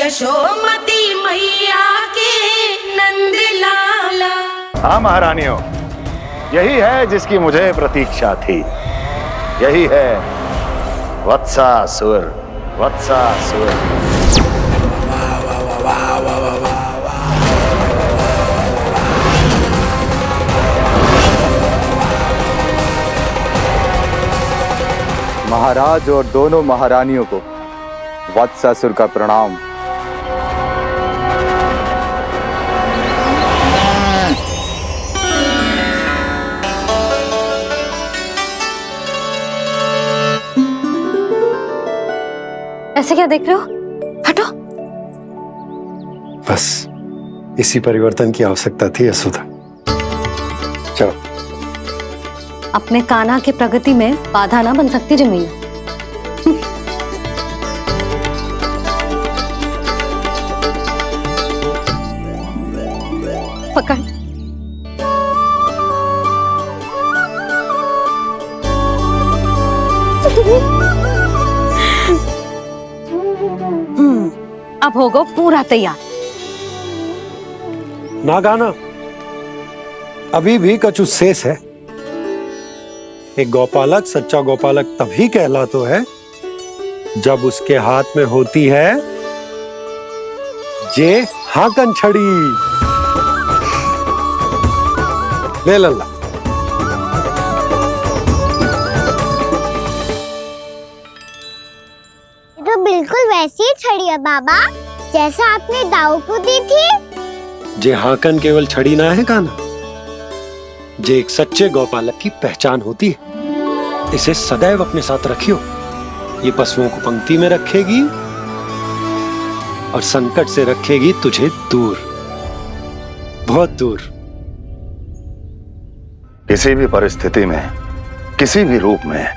यशोमती मैया के नंद लाला। हाँ महारानियों, यही है जिसकी मुझे प्रतीक्षा थी। यही है वत्सासुर। वत्सासुर। महाराज और दोनों महारानियों को वत्सासुर का प्रणाम। ऐसे क्या देख रहे हो? हटो। बस इसी परिवर्तन की आवश्यकता थी यशोदा। चलो। अपने कान्हा के प्रगति में बाधा ना बन सकती जमीन। पकड़। अब होगा पूरा तैयार। ना गाना, अभी भी कछु शेष है। एक गौपालक सच्चा गौपालक तभी कहलाता है जब उसके हाथ में होती है जे हाकन छड़ी। ले लल्ला। तो बिल्कुल वैसी ही छड़ी है बाबा जैसा आपने दाऊ को दी थी। जे हाकन केवल छड़ी ना है काना, जे एक सच्चे गौपालक की पहचान होती है। इसे सदैव अपने साथ रखियो। ये पशुओं को पंक्ति में रखेगी और संकट से रखेगी तुझे दूर, बहुत दूर। किसी भी परिस्थिति में, किसी भी रूप में,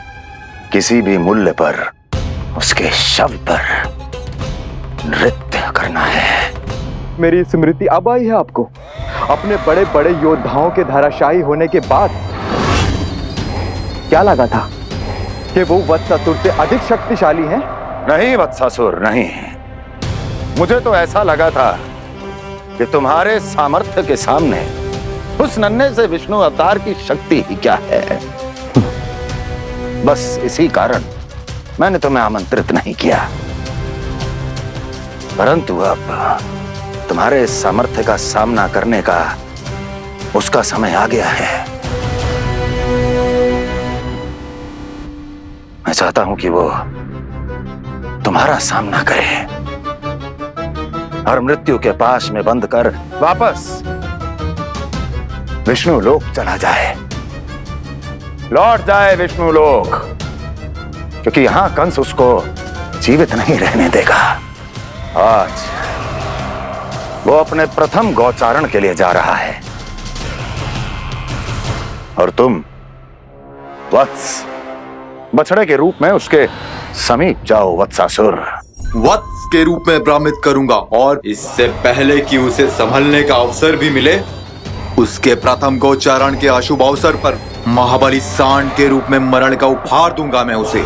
किसी भी मूल्य पर उसके शव पर नृत्य करना है। मेरी स्मृति अब आई है आपको? अपने बड़े बड़े योद्धाओं के धराशायी होने के बाद क्या लगा था कि वो वत्सासुर से अधिक शक्तिशाली हैं? नहीं वत्सासुर, नहीं। मुझे तो ऐसा लगा था कि तुम्हारे सामर्थ्य के सामने उस नन्हे से विष्णु अवतार की शक्ति ही क्या है। बस इसी कारण मैंने तुम्हें आमंत्रित नहीं किया। परंतु अब तुम्हारे सामर्थ्य का सामना करने का उसका समय आ गया है। मैं चाहता हूं कि वो तुम्हारा सामना करे और मृत्यु के पाश में बंद कर वापस विष्णु लोक चला जाए, लौट जाए विष्णु लोक, क्योंकि यहां कंस उसको जीवित नहीं रहने देगा। आज वो अपने प्रथम गौचारण के लिए जा रहा है और तुम वत्स बछड़े के रूप में उसके समीप जाओ वत्सासुर। वत्स के रूप में भ्रमित करूंगा और इससे पहले कि उसे संभलने का अवसर भी मिले, उसके प्रथम गोचारण के अशुभ अवसर पर महाबली सांड के रूप में मरण का उपहार दूंगा मैं उसे।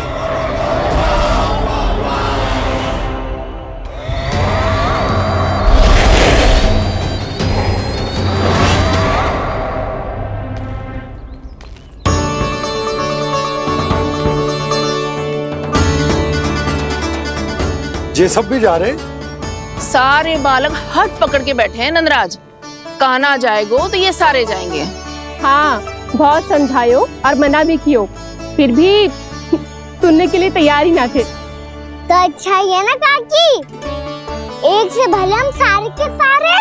ये सब भी जा रहे? सारे बालक हट पकड़ के बैठे हैं नंदराज। कान्हा जाएगो तो ये सारे जाएंगे। हाँ, बहुत समझायो और मना भी कियो, फिर भी सुनने के लिए तैयार ही ना थे। तो अच्छा ही है ना काकी, एक से भले हम सारे के सारे,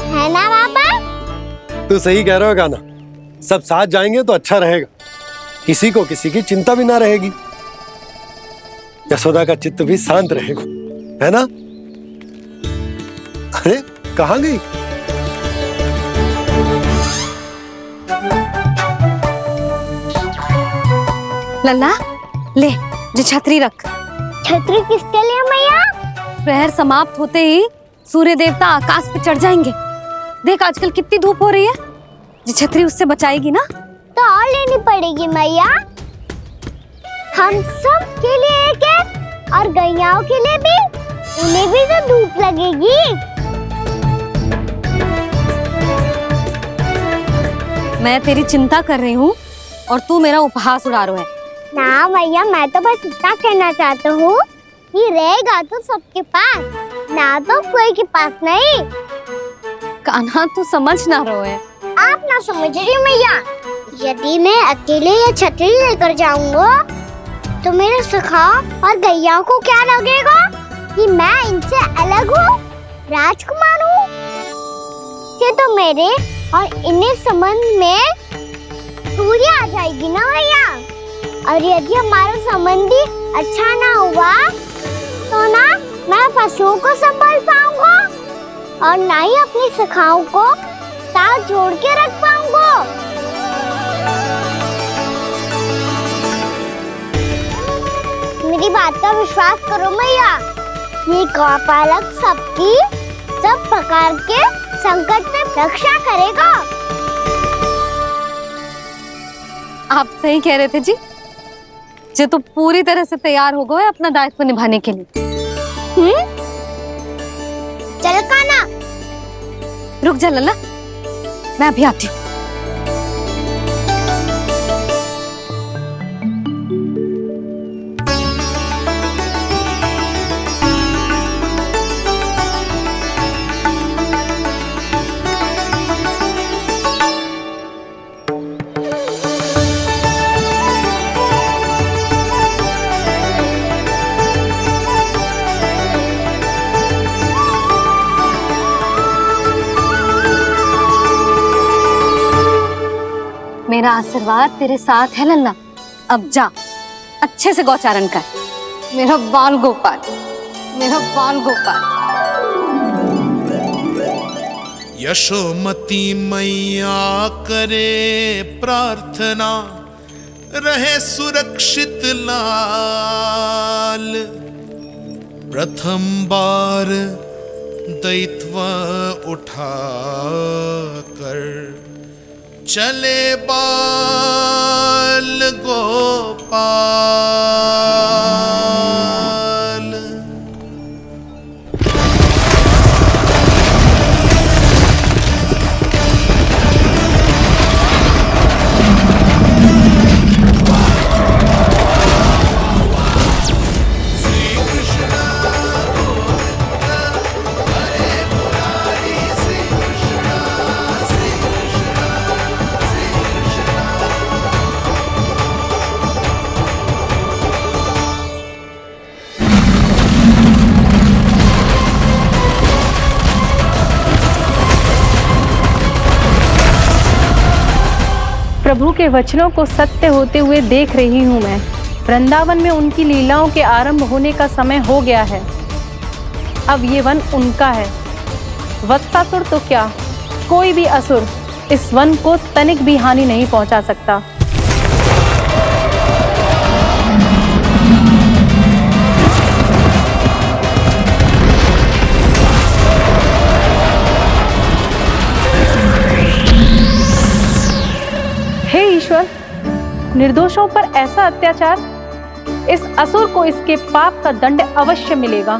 है ना बाबा? तू सही कह रहा हो गाना, सब साथ जाएंगे तो अच्छा रहेगा, किसी को किसी की चिंता भी ना रहेगी, यशोदा का चित्त भी शांत रहेगा, है ना? अरे कहाँ गई? लल्ला ले, जो छतरी रख। छतरी किसके लिए मैया? प्रहर समाप्त होते ही सूर्य देवता आकाश पे चढ़ जाएंगे। देख आजकल कितनी धूप हो रही है, जो छतरी उससे बचाएगी ना। तो और लेनी पड़ेगी मैया, हम सब के लिए एक एक और गैयाओं के लिए भी। उन्हें भी तो धूप लगेगी। मैं तेरी चिंता कर रही हूँ और तू मेरा उपहास उड़ा रहा है। ना भैया, मैं तो बस इतना कहना चाहता हूँ कि रहेगा तो सबके पास, ना तो कोई के पास नहीं। कान्हा तू समझ ना रहा है। आप ना समझ रही मैया। यदि मैं अकेले ये छतरी लेकर जाऊंगा तो मेरे सखा और गैया को क्या लगेगा कि मैं इनसे अलग हूँ, राजकुमार हूँ। ये तो मेरे और इन्हें संबंध में दूरी आ जाएगी ना भैया। और यदि हमारा संबंध ही अच्छा ना हुआ तो ना मैं पशुओं को संभाल पाऊंगा और ना ही अपनी सखाओं को साथ जोड़ के रख पाऊंगा। मेरी बात का विश्वास करो मैया, ये गौपालक सबकी सब प्रकार के संकट से रक्षा करेगा। आप सही कह रहे थे जी। जे तो पूरी तरह से तैयार हो गए अपना दायित्व निभाने के लिए। चल कान्हा। रुक जा लल्ला, मैं अभी आती हूँ। मेरा आशीर्वाद तेरे साथ है लल्ला। अब जा, अच्छे से गौचारण कर। मेरा बाल गोपाल, मेरा बाल गोपाल। यशोमती मैया करे प्रार्थना, रहे सुरक्षित लाल। प्रथम बार दैत्व उठा कर चले बाल गोपाल। प्रभु के वचनों को सत्य होते हुए देख रही हूँ मैं। वृंदावन में उनकी लीलाओं के आरंभ होने का समय हो गया है। अब ये वन उनका है। वत्सासुर तो क्या, कोई भी असुर इस वन को तनिक भी हानि नहीं पहुंचा सकता। हे ईश्वर, निर्दोषों पर ऐसा अत्याचार, इस असुर को इसके पाप का दंड अवश्य मिलेगा।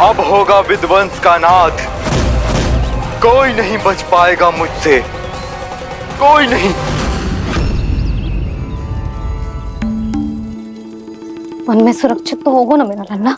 अब होगा विध्वंस का नाद। कोई नहीं बच पाएगा मुझसे, कोई नहीं। वन में सुरक्षित तो होगा ना मेरा लल्ला।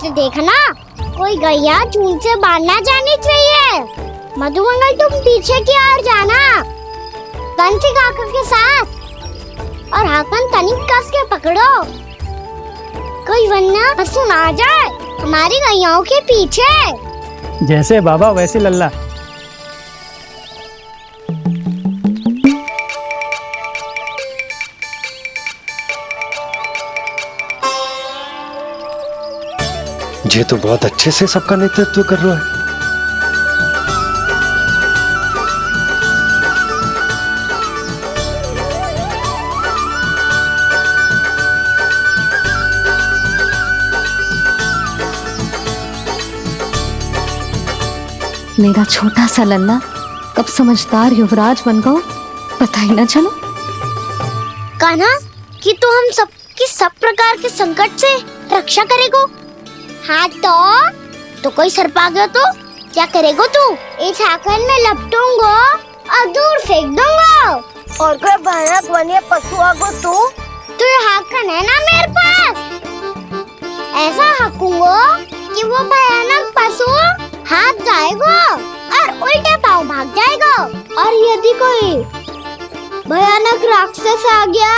से देखना, कोई गैया चून से बाहर ना जानी चाहिए। मधुमंगल तुम पीछे की ओर जाना, कंसी काका के साथ, और हाकन तनिक कस के पकड़ो, कोई वरना पशु ना जाए हमारी गैयाओं के पीछे। जैसे बाबा वैसे लल्ला। ये तो बहुत अच्छे से सबका नेतृत्व कर रहा है। मेरा छोटा सा लल्ला कब समझदार युवराज बन गो पता ही ना चलो। कान्हा कि तू हम सब की सब प्रकार के संकट से रक्षा करेगो। हाँ तो कोई सर्प आ गया तो क्या करेगो तू? इस हाकन में लपटूंगो और दूर फेंक दूंगा। और कोई भयानक वन्य पशु आगो तो ये हाकन है ना मेरे पास, ऐसा हाकूंगो कि वो भयानक पशु हाथ जाएगा और उल्टे पाँव भाग जाएगा। और यदि कोई भयानक राक्षस आ गया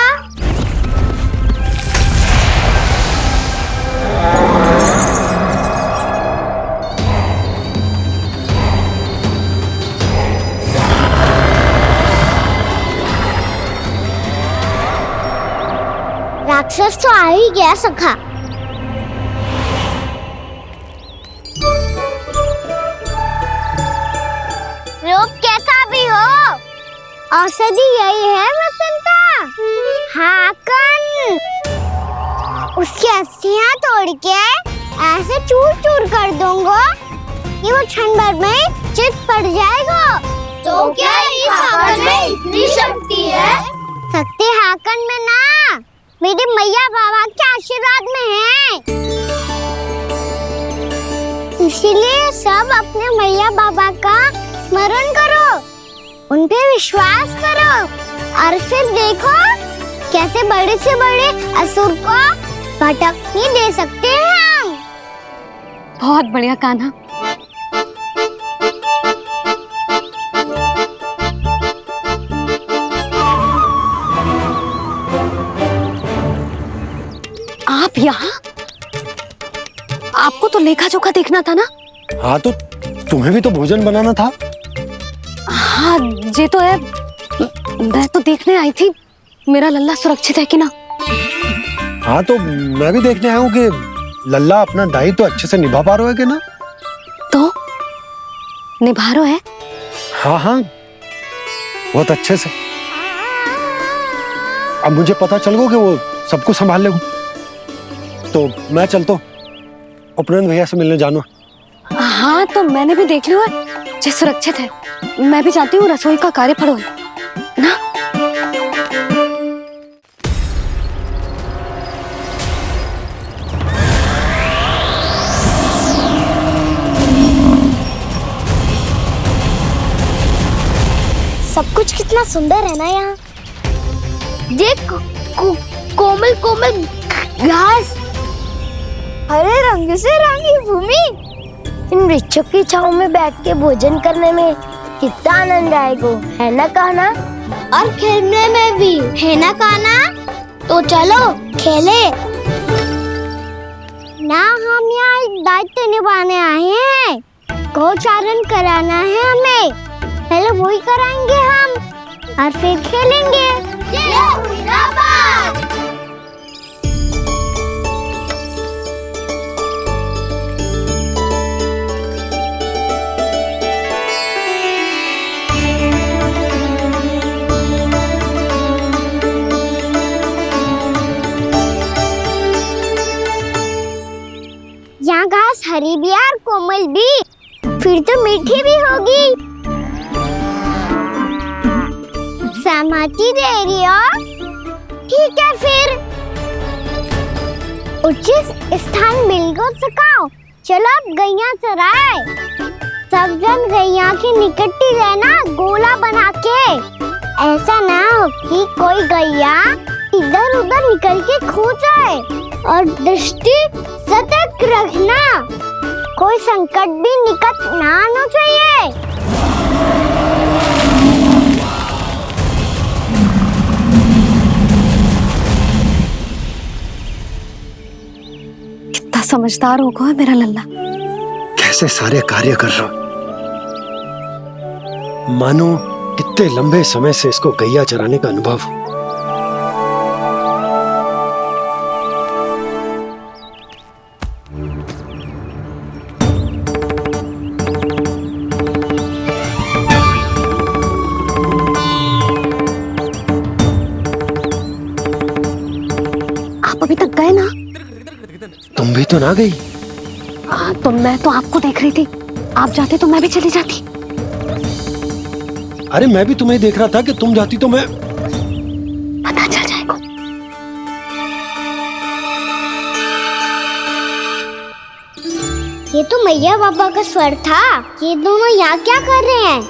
राक्षस तो आ ही गया सखा। रूप कैसा भी हो, औषधि यही है वसंता। हाकन उसकी अस्थियां तोड़ के ऐसे चूर चूर कर दूंगा कि वो क्षण भर में चित पड़ जाएगा। तो क्या इस हाकन में इतनी शक्ति है? शक्ति हाकन में ना, मेरे मैया बाबा के आशीर्वाद में है। इसीलिए सब अपने मैया बाबा का स्मरण करो, उन पे विश्वास करो और फिर देखो कैसे बड़े से बड़े असुर को भटकने दे सकते हैं हम। बहुत बढ़िया कान्हा। आप यहाँ? आपको तो लेखा जोखा देखना था ना? हाँ तो तुम्हें भी तो भोजन बनाना था। हाँ ये तो है, मैं तो देखने आई थी मेरा लल्ला सुरक्षित है कि ना। हाँ तो मैं भी देखने आया हूँ कि लल्ला अपना दायित्व तो अच्छे से निभा पा रहा है कि ना। तो निभा रहा है? हाँ हाँ बहुत अच्छे से। अब मुझे पता चल गया कि वो सबको संभाल लेगा, तो मैं चलता हूँ, उपनंद भैया से मिलने जाना। हाँ तो मैंने भी देख लिया जो सुरक्षित है। मैं भी चाहती हूँ रसोई का कार्य पड़ो ना। सब कुछ कितना सुंदर है ना यहाँ। देख कोमल कोमल घास, हरे रंग से रंगी भूमि, इन वृक्षों की छांव में बैठ के भोजन करने में कितना आनंद आएगा, है ना कान्हा? और खेलने में भी, है ना कान्हा? तो चलो खेले ना। हम यहाँ एक दायित्व निभाने आए हैं, गोचारण कराना है हमें। पहले वही कराएंगे हम और फिर खेलेंगे। यहाँ घास हरी भी और कोमल भी, फिर तो मीठी भी होगी। सहमति दे रही हो? ठीक है फिर उचित स्थान मिलकर सिखाओ। चलो अब गैया चराए। सब जन गैया के निकट ही रहना, गोला बना के। ऐसा ना हो कि कोई गैया इधर उधर निकल के खो जाए। और दृष्टि सतर्क रखना, कोई संकट भी निकट ना आना चाहिए। कितना समझदार होगा मेरा लल्ला। कैसे सारे कार्य कर रहा, मानो कितने लंबे समय से इसको गैया चराने का अनुभव हो। आप अभी तक गए ना? तुम भी तो ना गई। हाँ, तो मैं तो आपको देख रही थी, आप जाते तो मैं भी चली जाती। अरे मैं भी तुम्हें देख रहा था कि तुम जाती तो मैं। पता चल जाएगा। ये तो मैया बाबा का स्वर था। ये दोनों यहाँ क्या कर रहे हैं?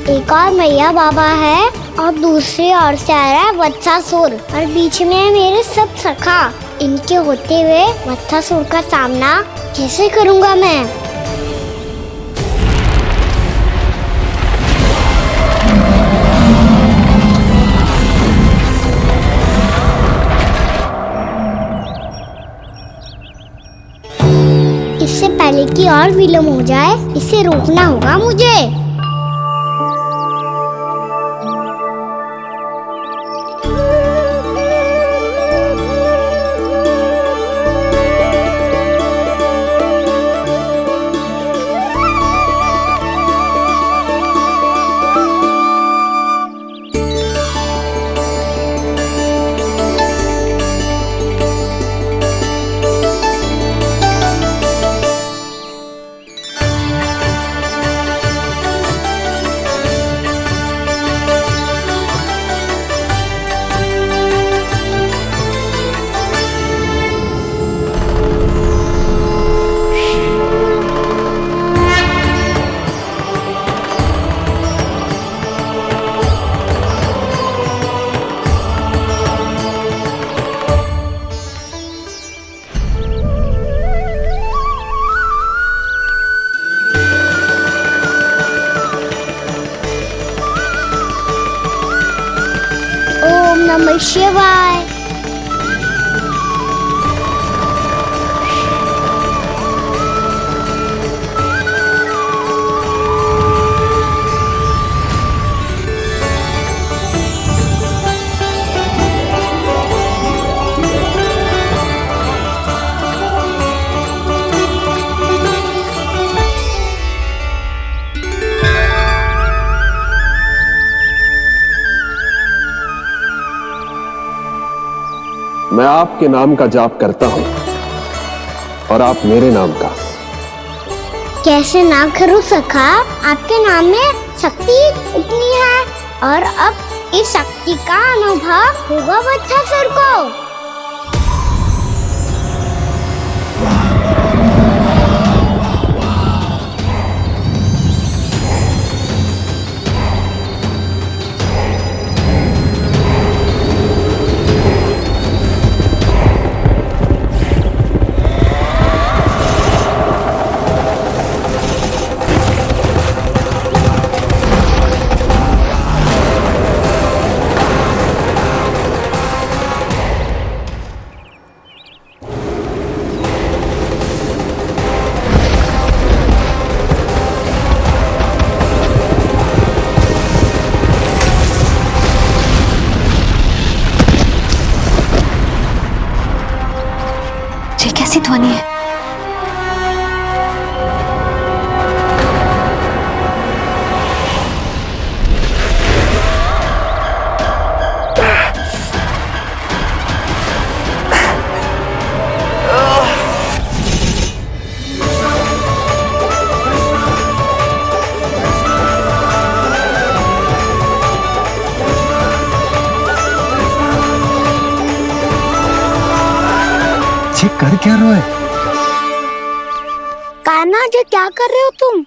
एक और मैया बाबा है और दूसरी ओर से आ रहा है वत्सासुर और बीच में है मेरे सब सखा। इनके होते हुए वत्सासुर का सामना कैसे करूंगा मैं? इससे पहले कि और विलम्ब हो जाए, इसे रोकना होगा मुझे। ओम नमः शिवाय। मैं आपके नाम का जाप करता हूं और आप मेरे नाम का। कैसे ना करूं सखा, आपके नाम में शक्ति इतनी है और अब इस शक्ति का अनुभव होगा वत्सासुर को। बच्चे कर क्या रहे हो? कान्हा जी क्या कर रहे हो तुम?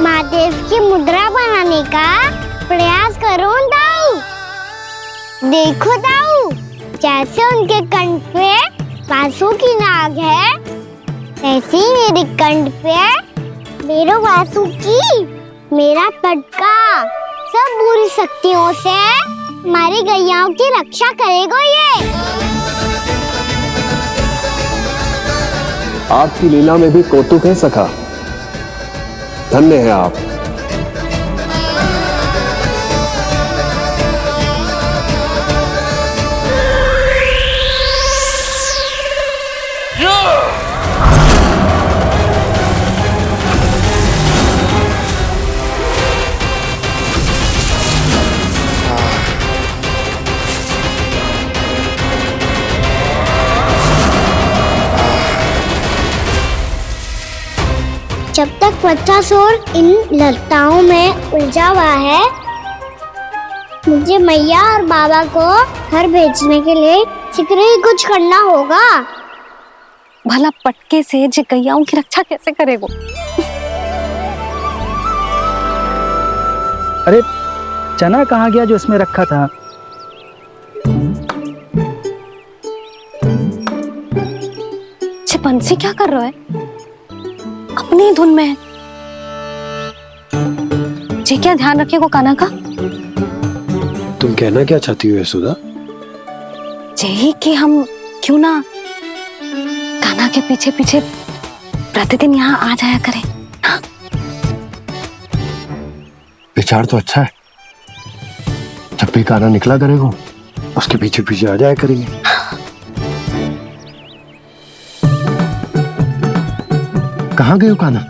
महादेव की मुद्रा बनाने का प्रयास करो दाऊ। देखो दाऊ, जैसे उनके कंठ पे वासु की नाग है, ऐसे ही मेरे कंठ पे मेरे वासु की मेरा पटका सब बुरी शक्तियों से हमारी गैयाओं की रक्षा करेगा ये। आपकी लीला में भी कौतुक है सखा, धन्य है आप। जब तक बच्चासुर इन लताओं में उलझा हुआ है, मुझे मैया और बाबा को घर भेजने के लिए शीघ्र ही कुछ करना होगा। भला पटके से जे गैयाओं की रक्षा कैसे करेगो? अरे चना कहाँ गया जो इसमें रखा था? बंसी क्या कर रहा है? अपनी धुन में है। जी क्या ध्यान रखेगो कान्हा का? तुम कहना क्या चाहती हो यशोदा? यही कि हम क्यों ना कान्हा के पीछे पीछे प्रतिदिन यहाँ आ जाया करें। हाँ? विचार तो अच्छा है। जब भी कान्हा निकला करेगा उसके पीछे पीछे आ जाया करेंगे। कहाँ गए हो कान्हा?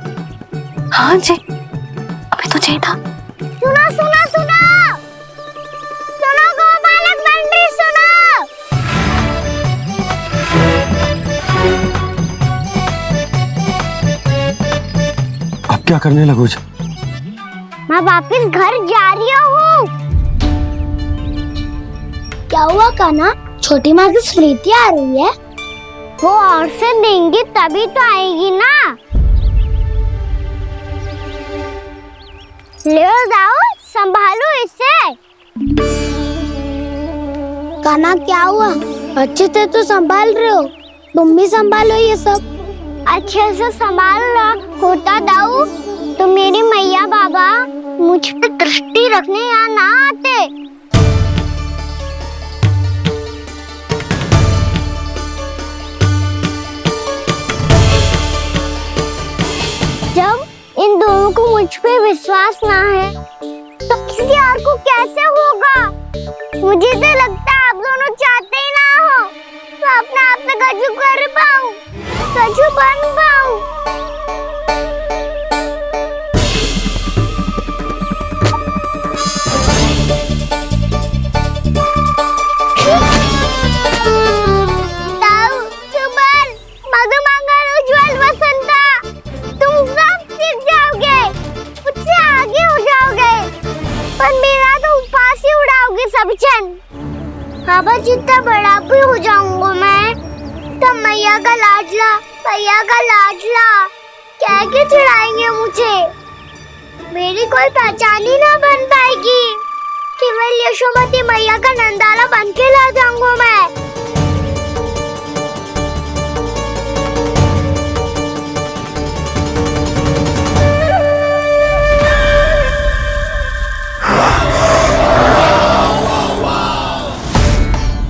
हाँ जी, अभी तो चाहिए था। सुनो सुनो सुनो सुनो गोपालक बंटी सुनो। अब क्या करने लगोगे? मैं वापिस घर जा रही हूँ। क्या हुआ कान्हा? छोटी माँ की स्मृति आ रही है? वो और से देंगी तभी तो आएगी ना। ले जाओ, संभालो इसे। कान्हा क्या हुआ? अच्छे से तो संभाल रहे हो, तुम भी संभालो ये सब। अच्छे से संभाल लो होता दाऊ तो मेरी मैया बाबा मुझ पे दृष्टि रखने यहाँ ना आते। जब इन दोनों को मुझ पे विश्वास ना है तो किसी और को कैसे होगा? मुझे तो लगता है आप दोनों चाहते ही ना हो तो अपने आप से गजू कर पाऊं, गजू बन पाऊं। बाबा जितना बड़ा भी हो जाऊंगा मैं तो मैया का लाडला, भैया का लाडला क्या के चिढ़ाएंगे मुझे। मेरी कोई पहचान ही ना बन पाएगी। केवल यशोमती मैया का नंदाला बन के ला जाऊंगा मैं।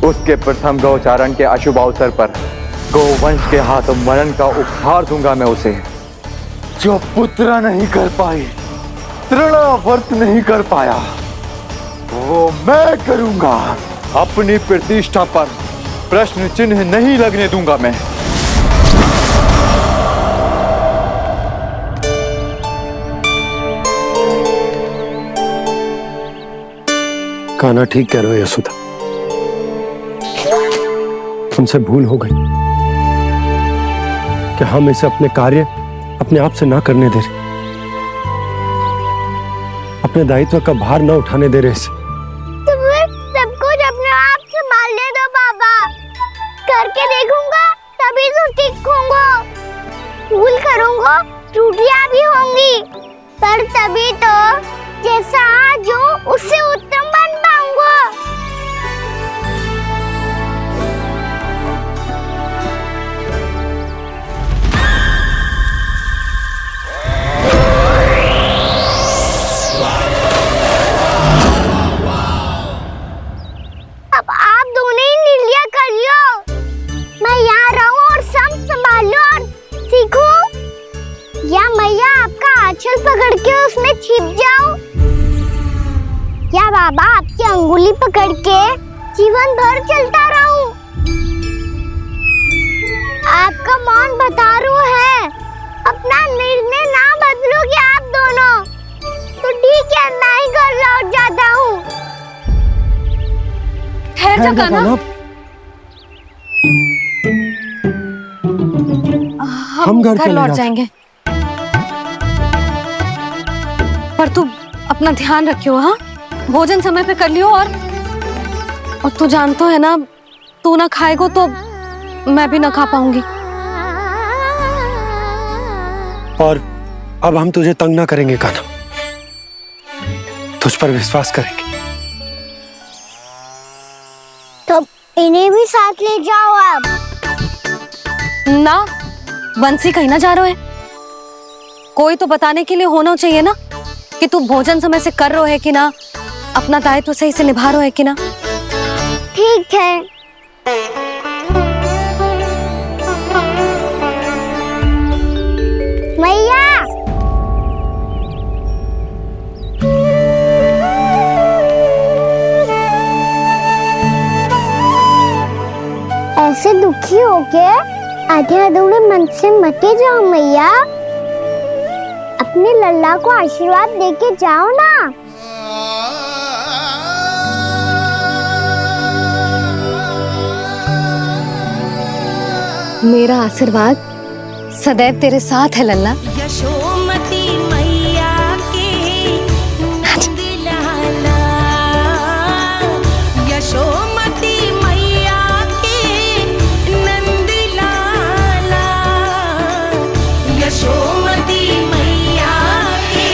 उसके प्रथम गौचारण के अशुभ अवसर पर गोवंश के हाथों मरण का उपहार दूंगा मैं उसे। जो पुत्र नहीं कर पाई, तृणावर्त नहीं कर पाया, वो मैं करूंगा। अपनी प्रतिष्ठा पर प्रश्न चिन्ह नहीं लगने दूंगा मैं। कान्हा ठीक कह रहे हो यशोदा, हमसे भूल हो गई कि हम इसे अपने कार्य अपने आप से ना करने दे रहे, अपने दायित्व का भार ना उठाने दे रहे इसे। तो फिर बाबा आपकी अंगुली पकड़ के जीवन भर चलता रहूं। आपका मौन बतारू है, अपना निर्णय ना बदलोगे आप दोनों तो ठीक है, मैं ही घर लौट जाता हूँ। ठहर जा कान्हा, हम घर लौट जाएंगे, पर तू अपना ध्यान रखियो। हाँ, भोजन समय पे कर लियो। और तू जानतो है ना, तू ना खाएगो तो मैं भी ना खा पाऊंगी। और अब हम तुझे तंग ना करेंगे कान्हा, तुझ पर विश्वास करेंगे। तो इन्हें भी साथ ले जाओ अब। ना, बंसी कहीं ना जा रहे है, कोई तो बताने के लिए होना चाहिए ना कि तू भोजन समय से कर रहे है कि ना, अपना दायित्व सही से निभा रहे है कि ना। ठीक है। मैया, ऐसे दुखी होके आधे अधूरे मन से मत जाओ मैया, अपने लल्ला को आशीर्वाद देके जाओ ना। मेरा आशीर्वाद सदैव तेरे साथ है लल्ला। यशोमती मैया के नंद लाला, यशोमती मैया के नंद लाला, यशोमती मैया के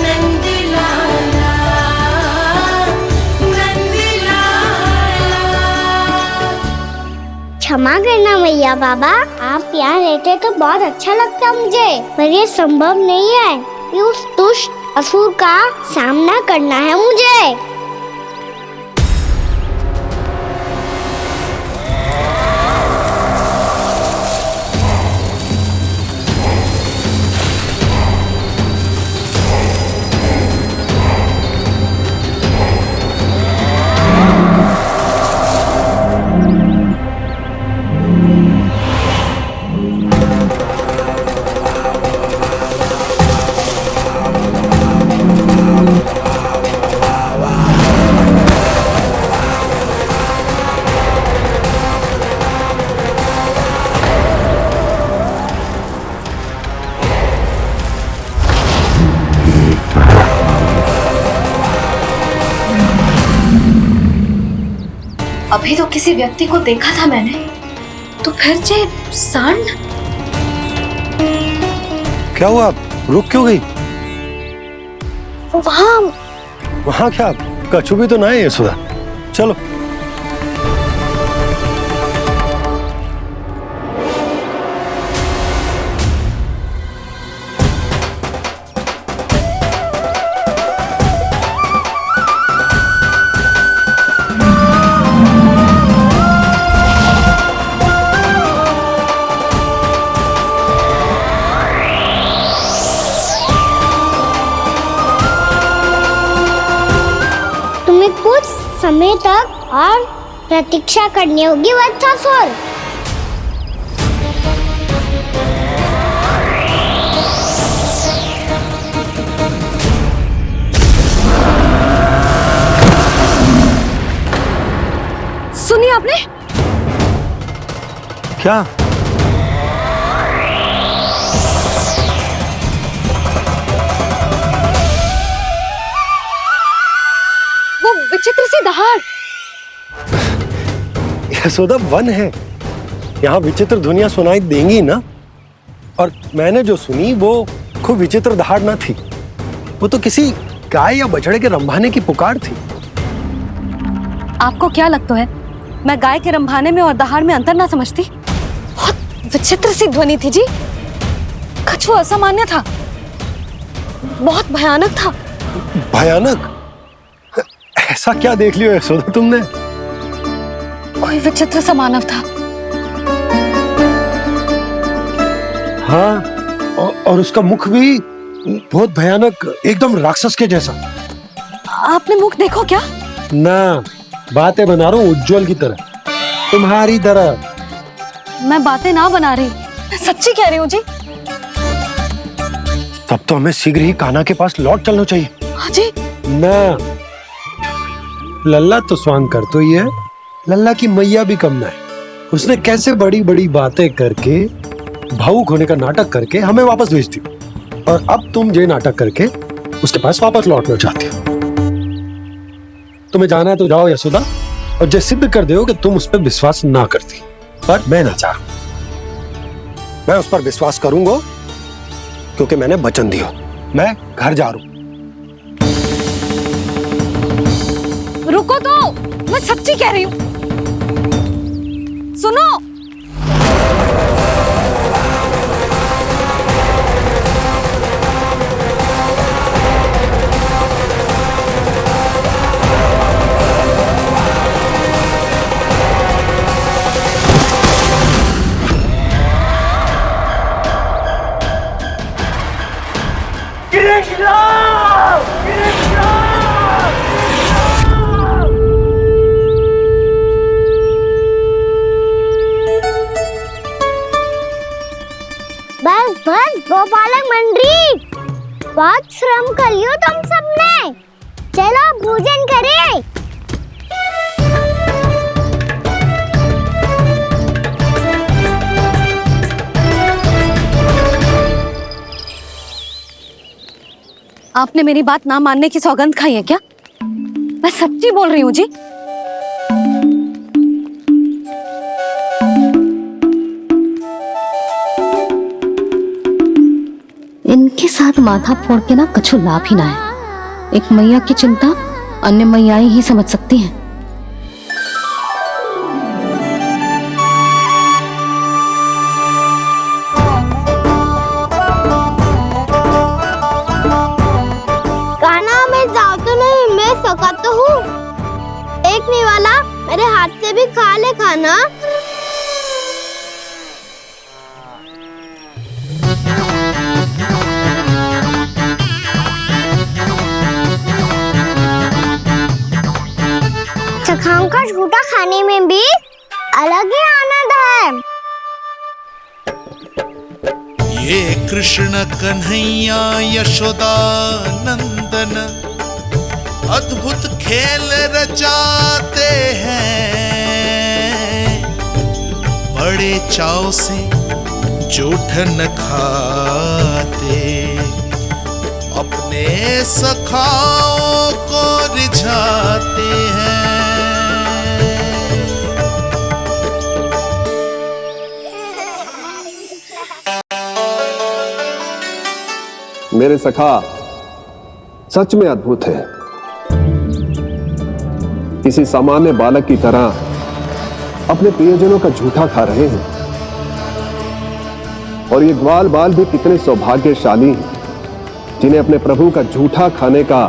नंद लाला, नंद लाला। क्षमा करना मैया बाबा, आप यहाँ रहते तो बहुत अच्छा लगता मुझे, पर ये संभव नहीं है कि उस दुष्ट असुर का सामना करना है मुझे। अभी तो किसी व्यक्ति को देखा था मैंने, तो फिर से सांड। क्या हुआ, रुक क्यों गई? वहाँ क्या, कछु भी तो ना है यशोदा, चलो। कुछ समय तक और प्रतीक्षा करनी होगी वत्सासुर। सुनिए आपने क्या? विचित्र सी दहाड़। यशोदा, वन है, यहाँ विचित्र ध्वनियां सुनाई देंगी ना। और मैंने जो सुनी वो खूब विचित्र दहाड़ ना थी, वो तो किसी गाय या बछड़े के रंभाने की पुकार थी। आपको क्या लगता है मैं गाय के रंभाने में और दहाड़ में अंतर ना समझती? बहुत विचित्र सी ध्वनि थी जी, कुछ असामान्य था, बहुत भयानक था। भयानक? ऐसा क्या देख लियो यशोदा तुमने? कोई विचित्र सा मानव था। हाँ, और उसका मुख भी बहुत भयानक, एकदम राक्षस के जैसा। आपने मुख देखो क्या? ना, बातें बना रहा हूँ उज्जवल की तरह, तुम्हारी तरह। मैं बातें ना बना रही, मैं सच्ची कह रही हूँ जी। तब तो हमें शीघ्र ही कान्हा के पास लौट चलना चाहिए। हाँ जी। ना, लल्ला तो स्वांग कर तो ही है, लल्ला की मैया भी कम ना है। उसने कैसे बड़ी बड़ी बातें करके, भावुक होने का नाटक करके हमें वापस भेज दी, और अब तुम ये नाटक करके उसके पास वापस लौटना चाहते हो। तुम्हें जाना है तो जाओ यशोदा, और जो सिद्ध कर दो कि तुम उस पर विश्वास ना करती। पर मैं ना चाहूं, मैं उस पर विश्वास करूंगा क्योंकि मैंने वचन दिया। मैं घर जा रहा हूं। रुको तो, मैं सच्ची कह रही हूँ। सुनो, बस बस गोपालक मंडली, बहुत श्रम कर लियो तुम सबने। चलो भोजन करें। आपने मेरी बात ना मानने की सौगंध खाई है क्या? मैं सच्ची बोल रही हूँ जी। इनके साथ माथा फोड़ के ना कछु लाभ ही ना है। एक मैया की चिंता अन्य मैयाएं ही समझ सकती हैं। कान्हा मैं जाऊँ तो नहीं, मैं सका तो हूँ। एक नहीं वाला मेरे हाथ से भी खा ले खाना। चखाओं का झूठा खाने में भी अलग ही आनंद है। ये कृष्ण कन्हैया यशोदा नंदन अद्भुत खेल रचाते हैं। बड़े चाव से जूठन खाते, अपने सखाओं को रिझाते हैं। मेरे सखा सच में अद्भुत है। किसी सामान्य बालक की तरह अपने प्रियजनों का झूठा खा रहे हैं, और ये ग्वाल बाल भी कितने सौभाग्यशाली हैं जिन्हें अपने प्रभु का झूठा खाने का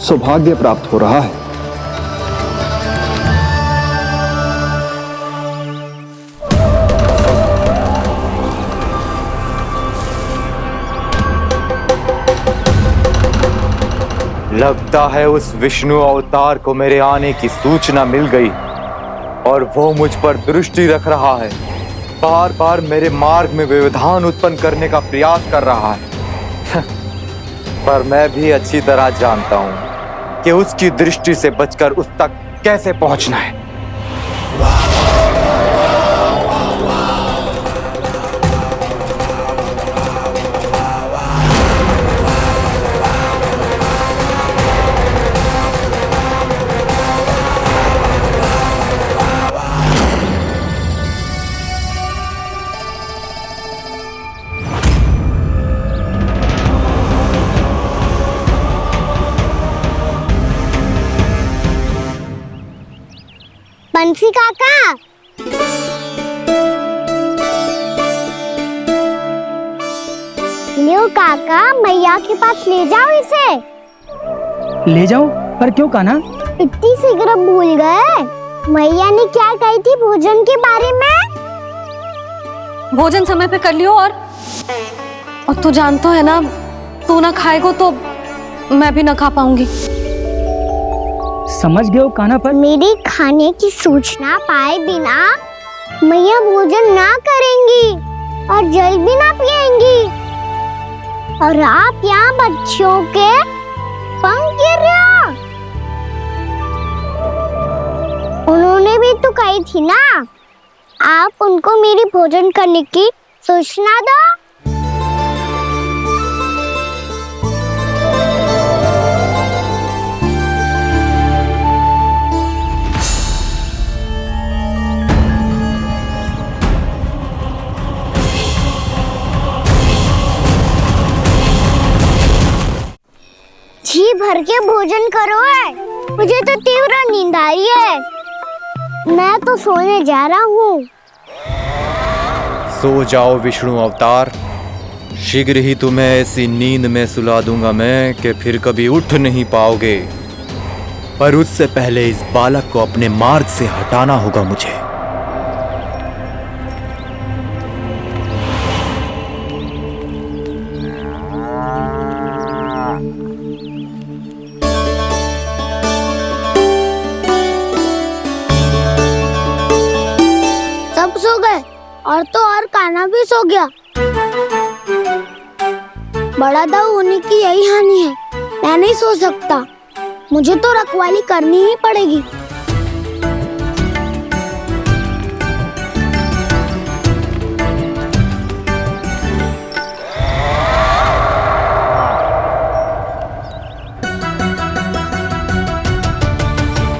सौभाग्य प्राप्त हो रहा है। लगता है उस विष्णु अवतार को मेरे आने की सूचना मिल गई और वो मुझ पर दृष्टि रख रहा है। बार बार मेरे मार्ग में व्यवधान उत्पन्न करने का प्रयास कर रहा है। पर मैं भी अच्छी तरह जानता हूं कि उसकी दृष्टि से बचकर उस तक कैसे पहुंचना है। बंसी काका, लियो काका, मैया के पास ले जाओ इसे। ले जाओ? पर क्यों कान्हा? इतनी शीघ्र भूल गए? मैया ने क्या कही थी भोजन के बारे में? भोजन समय पे कर लियो, और तू जानता है ना, तू ना खाएगो तो मैं भी ना खा पाऊंगी। समझ गए हो कान्हा पर? मेरी खाने की सूचना पाए बिना मैया भोजन ना करेंगी और जल भी ना पिएंगी, और आप यहाँ बच्चों के पंख गिर रहे हो। उन्होंने भी तो कही थी ना, आप उनको मेरी भोजन करने की सूचना दो। जी भर के भोजन करो है, मुझे तो तीव्र नींद आ रही है। मैं तो सोने जा रहा हूँ। सो जाओ विष्णु अवतार, शीघ्र ही तुम्हें ऐसी नींद में सुला दूंगा मैं कि फिर कभी उठ नहीं पाओगे। पर उससे पहले इस बालक को अपने मार्ग से हटाना होगा मुझे। सब सो गए और तो और कान्हा भी सो गया। बड़ा दाऊ होने की यही हानि है, मैं नहीं सो सकता, मुझे तो रखवाली करनी ही पड़ेगी।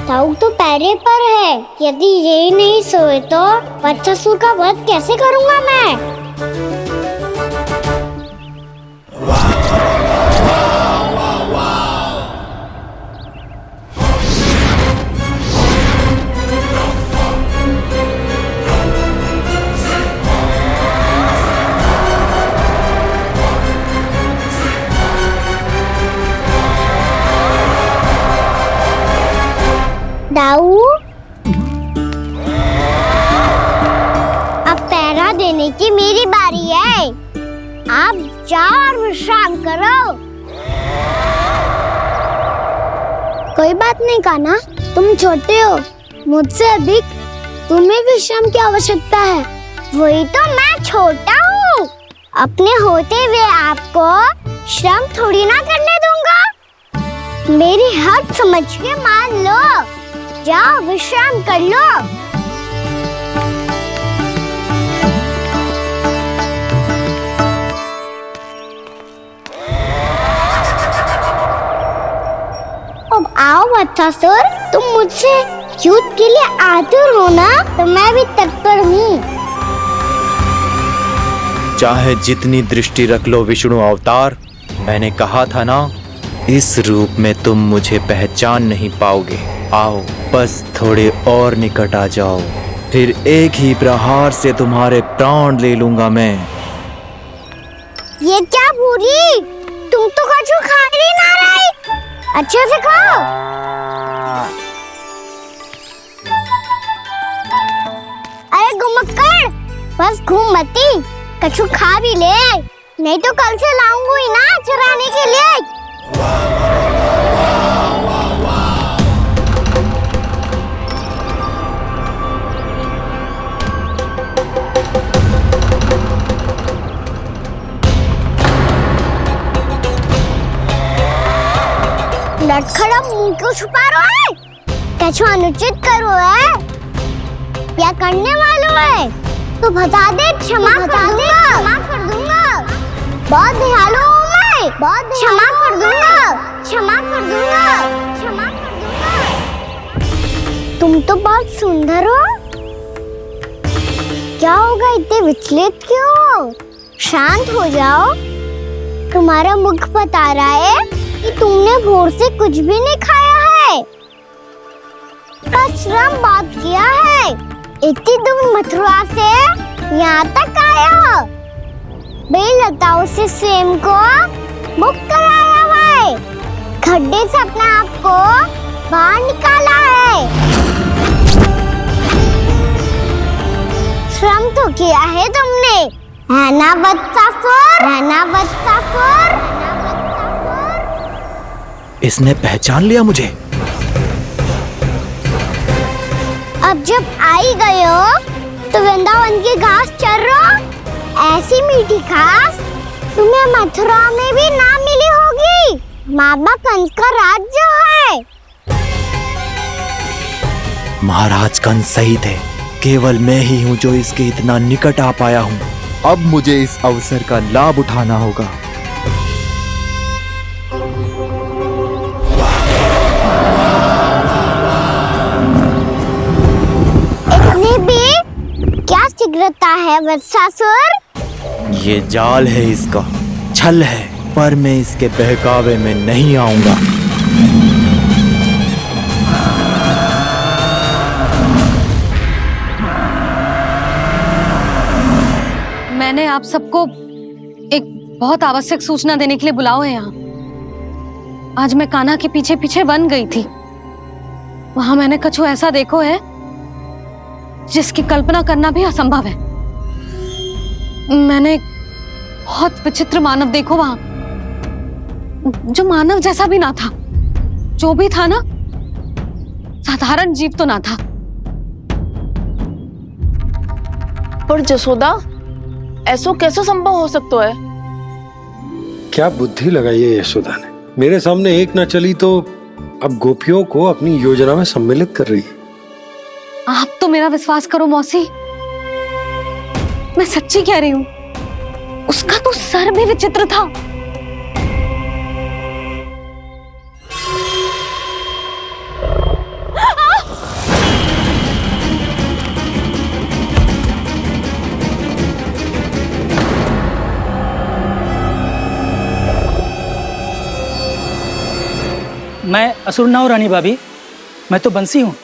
ताऊ तो पैरे पर है, यदि ये नहीं सोए तो बच्चासुर का वध कैसे करूंगा मैं? दाऊ, अब पहरा देने की मेरी बारी है। आप जाओ और विश्राम करो। कोई बात नहीं कान्हा, तुम छोटे हो, मुझसे अधिक तुम्हें विश्राम की आवश्यकता है। वही तो मैं छोटा हूँ, अपने होते हुए आपको श्रम थोड़ी ना करने दूंगा। मेरी हद समझ के मान लो, जाओ विश्राम कर लो। अब आओ बच्चासुर, तुम मुझसे युद्ध के लिए आतुर हो ना, तो मैं भी तत्पर हूँ। चाहे जितनी दृष्टि रख लो विष्णु अवतार, मैंने कहा था ना, इस रूप में तुम मुझे पहचान नहीं पाओगे। आओ बस थोड़े और निकट आ जाओ, फिर एक ही प्रहार से तुम्हारे प्राण ले लूंगा मैं। ये क्या भूरी, तुम तो कछु खा ही ना रही, अच्छे से खाओ। अरे गुमक्कड़, बस घूम मती, कछु खा भी ले, नहीं तो कल से लाऊंगी ना चराने के लिए। लटखड़ा मुंह क्यों छुपा रहा है? कछु अनुचित करो है या करने वालों है तो बता दे, क्षमा कर दूंगा। बहुत दयालु हूँ मैं, बहुत क्षमा कर दूंगा। तुम तो बहुत सुंदर हो, क्या होगा इतने विचलित क्यों हो? शांत हो जाओ, तुम्हारा मुख बता रहा है कि तुमने भोर से कुछ भी नहीं खाया है, बस श्रम बहुत किया है। इतनी दूर मथुरा से यहाँ तक आया हो, बेलताओं से स्वयं को मुक्त कराया हुआ है, खड्डे से अपने आप को बाहर निकाला है। श्रम तो किया है तुमने, है ना बच्चासुर? इसने पहचान लिया मुझे। अब जब आई गए हो तो वृंदावन की घास चर रहो। ऐसी मीठी घास तुम्हें मथुरा में भी ना मिली होगी। बाबा कंस का राज जो है। महाराज कंस सही थे, केवल मैं ही हूँ जो इसके इतना निकट आ पाया हूँ। अब मुझे इस अवसर का लाभ उठाना होगा। इतनी भी क्या शीघ्रता है वत्सासुर? ये जाल है इसका, छल है, पर मैं इसके बहकावे में नहीं आऊंगा। मैंने आप सबको एक बहुत आवश्यक सूचना देने के लिए बुलाओ है यहाँ। आज मैं कान्हा के पीछे पीछे वन गई थी। वहां मैंने कछु ऐसा देखो है जिसकी कल्पना करना भी असंभव है। मैंने बहुत विचित्र मानव देखो वहां, जो मानव जैसा भी ना था। जो भी था ना, साधारण जीव तो ना था। पर जसोदा, ऐसो कैसे संभव हो सकता है? क्या बुद्धि लगाई है यशोदा ने। मेरे सामने एक ना चली तो अब गोपियों को अपनी योजना में सम्मिलित कर रही है। आप तो मेरा विश्वास करो मौसी, मैं सच्ची कह रही हूं। उसका तो सर भी विचित्र था। मैं असुर ना हूं रानी भाभी, मैं तो बंसी हूँ।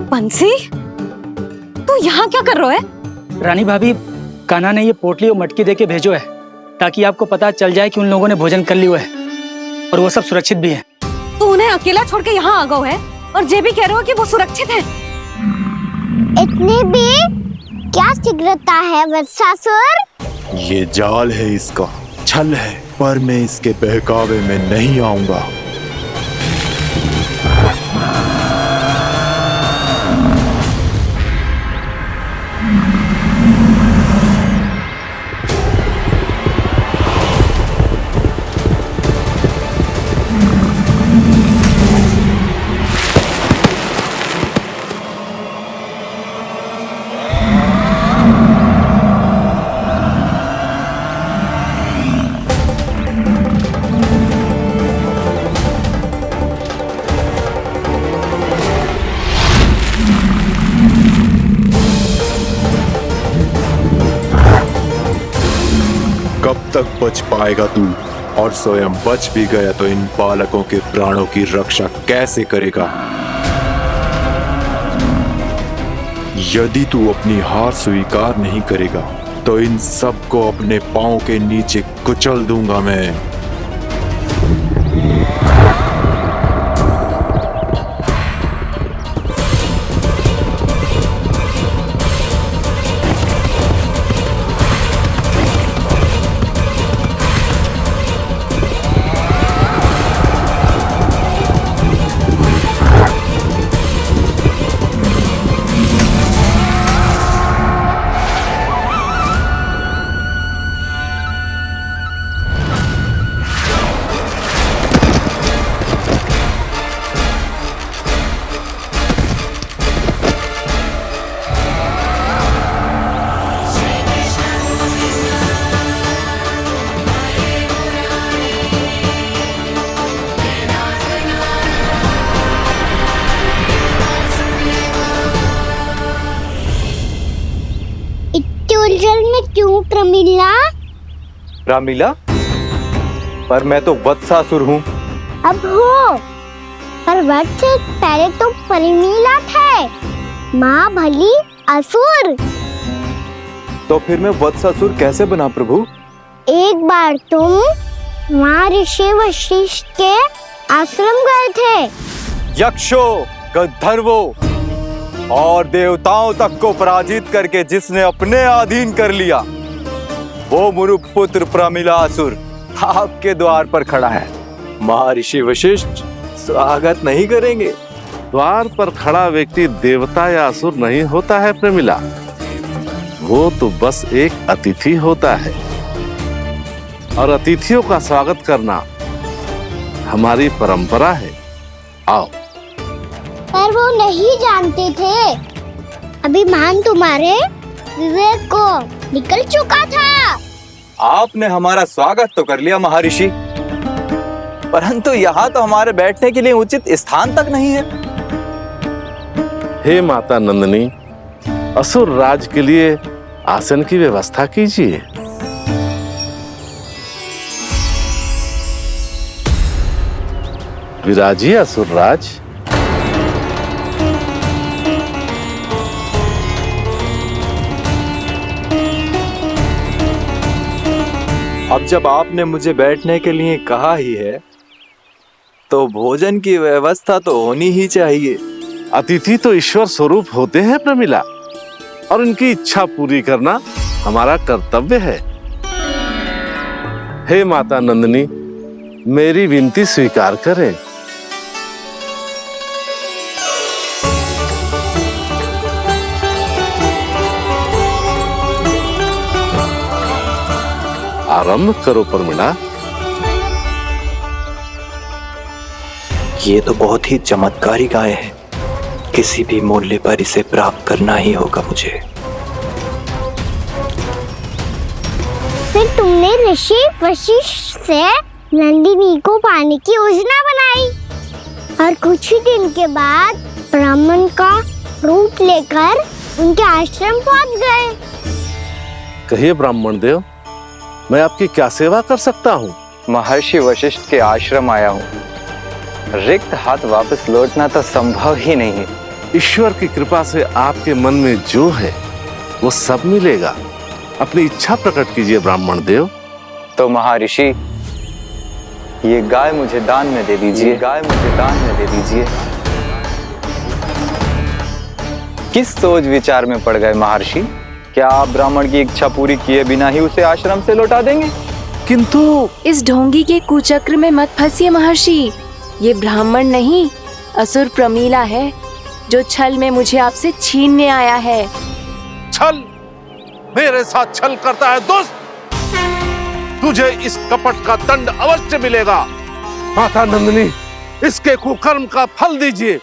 बंसी, तू यहाँ क्या कर रहा है? रानी भाभी, कान्हा ने ये पोटली और मटकी दे के भेजो है ताकि आपको पता चल जाए कि उन लोगों ने भोजन कर लिया है और वो सब सुरक्षित भी है। तू उन्हें अकेला छोड़ के यहाँ आ गया है और ये भी कह रहे हो कि वो सुरक्षित है। इतनी भी क्या शीघ्रता है वत्सासुर? ये जाल है इसका, छल है, पर मैं इसके बहकावे में नहीं आऊंगा। कब तक बच पाएगा तू? और स्वयं बच भी गया तो इन बालकों के प्राणों की रक्षा कैसे करेगा? यदि तू अपनी हार स्वीकार नहीं करेगा तो इन सबको अपने पांव के नीचे कुचल दूंगा मैं। उलझन में क्यों प्रमिला? रामीला, पर मैं तो वत्सासुर हूँ। अब हो, पर वत्स से पहले तो परिमीला थे, माँ भली असुर। तो फिर मैं वत्सासुर कैसे बना प्रभु? एक बार तुम माँ ऋषि वशिष्ठ के आश्रम गए थे। यक्षो, गंधर्वों और देवताओं तक को पराजित करके जिसने अपने अधीन कर लिया, वो मुरुपुत्र प्रमिलासुर आपके द्वार पर खड़ा है। महर्षि वशिष्ठ, स्वागत नहीं करेंगे? द्वार पर खड़ा व्यक्ति देवता या असुर नहीं होता है प्रमिला, वो तो बस एक अतिथि होता है और अतिथियों का स्वागत करना हमारी परंपरा है। आओ। पर वो नहीं जानते थे, अभिमान तुम्हारे विवेक को निकल चुका था। आपने हमारा स्वागत तो कर लिया महर्षि, परंतु यहाँ तो हमारे बैठने के लिए उचित स्थान तक नहीं है। हे माता नंदिनी, असुर राज के लिए आसन की व्यवस्था कीजिए। विराजिए असुर राज। अब जब आपने मुझे बैठने के लिए कहा ही है, तो भोजन की व्यवस्था तो होनी ही चाहिए। अतिथि तो ईश्वर स्वरूप होते हैं प्रमिला, और इनकी इच्छा पूरी करना हमारा कर्तव्य है। हे माता नंदिनी, मेरी विनती स्वीकार करें। आरंभ करो प्रमिला। ये तो बहुत ही चमत्कारी गाय है, किसी भी मूल्य पर इसे प्राप्त करना ही होगा मुझे। फिर तुमने ऋषि वशिष्ठ से नंदिनी को पाने की योजना बनाई और कुछ ही दिन के बाद ब्राह्मण का रूप लेकर उनके आश्रम पहुंच गए। कहिए ब्राह्मण देव, मैं आपकी क्या सेवा कर सकता हूँ? महर्षि वशिष्ठ के आश्रम आया हूँ, रिक्त हाथ वापस लौटना तो संभव ही नहीं है। ईश्वर की कृपा से आपके मन में जो है वो सब मिलेगा। अपनी इच्छा प्रकट कीजिए ब्राह्मण देव। तो महर्षि, ये गाय मुझे दान में दे दीजिए। गाय मुझे दान में दे दीजिए। किस सोच विचार में पड़ गए महर्षि? क्या आप ब्राह्मण की इच्छा पूरी किए बिना ही उसे आश्रम से लौटा देंगे? किंतु इस ढोंगी के कुचक्र में मत फंसिए महर्षि। ये ब्राह्मण नहीं, असुर प्रमीला है, जो छल में मुझे आपसे छीनने आया है। छल? मेरे साथ छल करता है दुष्ट? तुझे इस कपट का दंड अवश्य मिलेगा। माता नंदिनी, इसके कुकर्म का फल दीजिए।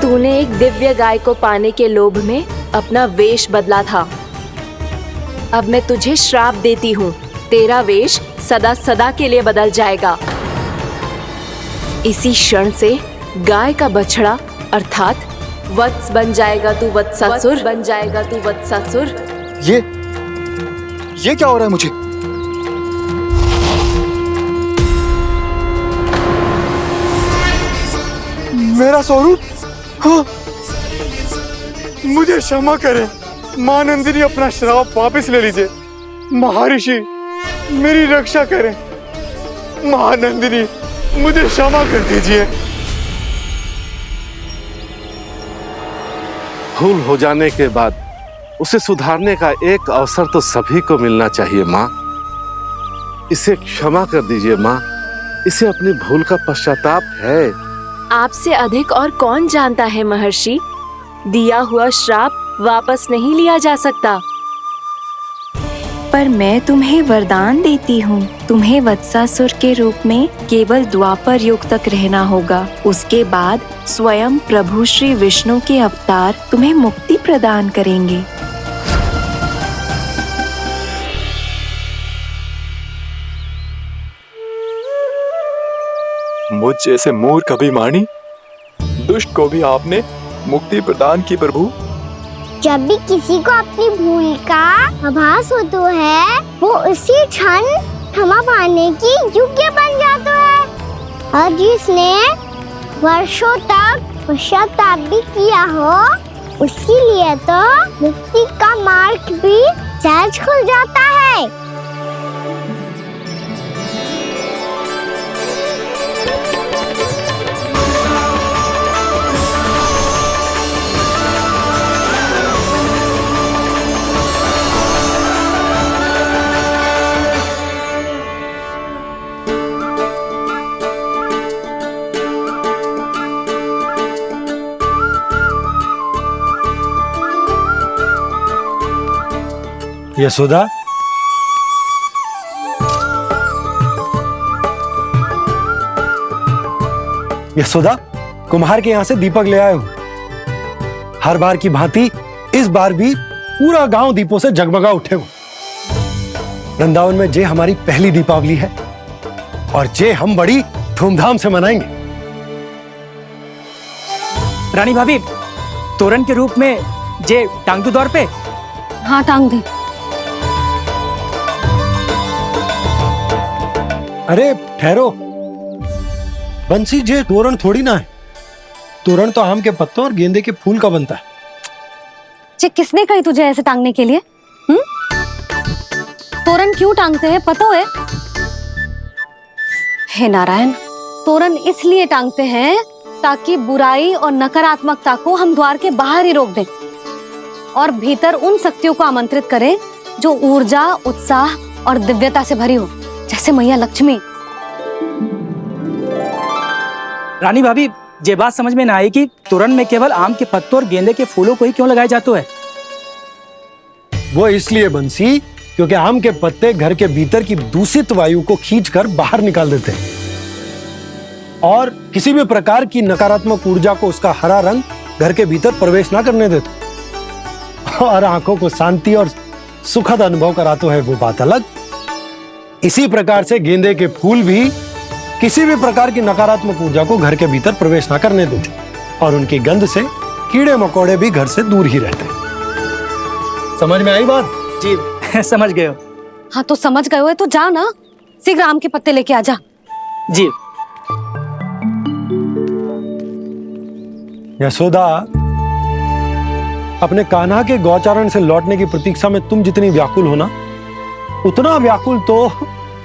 तूने एक दिव्य गाय को पाने के लोभ में अपना वेश बदला था। अब मैं तुझे श्राप देती हूँ, तेरा वेश सदा सदा के लिए बदल जाएगा। इसी क्षण से गाय का बछड़ा अर्थात वत्स बन जाएगा तू वत्सासुर। बन जाएगा तू वत्सासुर। ये क्या हो रहा है मुझे? मेरा स्वरूप? हाँ। मुझे क्षमा करें मां नंदिनी, अपना श्राप वापस ले लीजिए। महर्षि, मेरी रक्षा करें। मां नंदिनी, मुझे क्षमा कर दीजिए। भूल हो जाने के बाद उसे सुधारने का एक अवसर तो सभी को मिलना चाहिए माँ। इसे क्षमा कर दीजिए माँ, इसे अपनी भूल का पश्चाताप है। आपसे अधिक और कौन जानता है महर्षि, दिया हुआ श्राप वापस नहीं लिया जा सकता। पर मैं तुम्हें वरदान देती हूँ, तुम्हें वत्सासुर के रूप में केवल द्वापर युग तक रहना होगा। उसके बाद स्वयं प्रभु श्री विष्णु के अवतार तुम्हें मुक्ति प्रदान करेंगे। मुझ जैसे मूर्ख अभिमानी दुष्ट को भी आपने मुक्ति प्रदान की प्रभु। जब भी किसी को अपनी भूल का आभास होता है, वो उसी क्षण क्षमा पाने की योग्य बन जाता है। और जिसने वर्षों तक पश्चाताप भी किया हो, उसके लिए तो मुक्ति का मार्ग भी सहज खुल जाता है। यशोदा, यशोदा, कुम्हार के यहाँ से दीपक ले आया हूं। हर बार की भांति इस बार भी पूरा गांव दीपों से जगमगा उठे हो। वृंदावन में जे हमारी पहली दीपावली है और जे हम बड़ी धूमधाम से मनाएंगे। रानी भाभी, तोरण के रूप में जे टांग दो दौर पे। हाँ, टांग दे। अरे ठहरो बंसी, जे तोरण थोड़ी ना है। तोरण तो आम के पत्तों और गेंदे के फूल का बनता है। जे किसने कही तुझे ऐसे टांगने के लिए? तोरण क्यों टांगते हैं पता है? हे नारायण, तोरण इसलिए टांगते हैं ताकि बुराई और नकारात्मकता को हम द्वार के बाहर ही रोक दें और भीतर उन शक्तियों को आमंत्रित करें जो ऊर्जा, उत्साह और दिव्यता से भरी हो, जैसे मैया लक्ष्मी। रानी भाभी, ये बात समझ में ना आई कि तोरण में केवल आम के पत्तों और गेंदे के फूलों को ही क्यों लगाया जाता है? वो इसलिए बंसी, क्योंकि आम के पत्ते घर के भीतर की दूषित वायु को खींचकर बाहर निकाल देते हैं और किसी भी प्रकार की नकारात्मक ऊर्जा को उसका हरा रंग घर के भीतर प्रवेश ना करने देते और आंखों को शांति और सुखद अनुभव कराते है, वो बात अलग। इसी प्रकार से गेंदे के फूल भी किसी भी प्रकार की नकारात्मक ऊर्जा को घर के भीतर प्रवेश ना करने देते और उनकी गंध से कीड़े मकोड़े भी घर से दूर ही रहते। समझ में आई बात? जी समझ गए हो। हाँ तो समझ गए हो तो जा ना, शीघ्र आम के पत्ते लेके आ जा। जी। यशोदा, अपने कान्हा के गौचारण से लौटने की प्रतीक्षा में तुम जितनी व्याकुल हो ना, उतना व्याकुल तो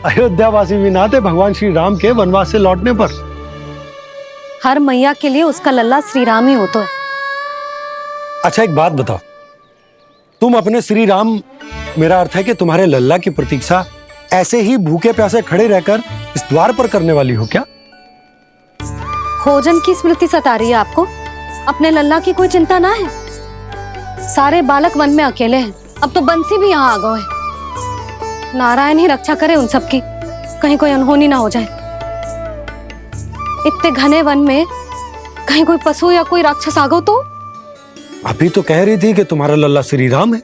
अयोध्यावासी भी ना थे भगवान श्री राम के वनवास से लौटने पर। हर मैया के लिए उसका लल्ला श्री राम ही होता है। अच्छा एक बात बताओ, तुम अपने श्री राम, मेरा अर्थ है कि तुम्हारे लल्ला की प्रतीक्षा ऐसे ही भूखे प्यासे खड़े रहकर इस द्वार पर करने वाली हो क्या? भोजन की स्मृति सता रही है आपको? अपने लल्ला की कोई चिंता ना है। सारे बालक वन में अकेले हैं, अब तो बंसी भी यहाँ आ गए हैं। नारायण ही रक्षा करे उन सबकी, कहीं कोई अनहोनी ना हो जाए। इतने घने वन में कहीं कोई पशु या कोई राक्षस आ गो तो? अभी तो कह रही थी कि तुम्हारा लल्ला श्री राम है।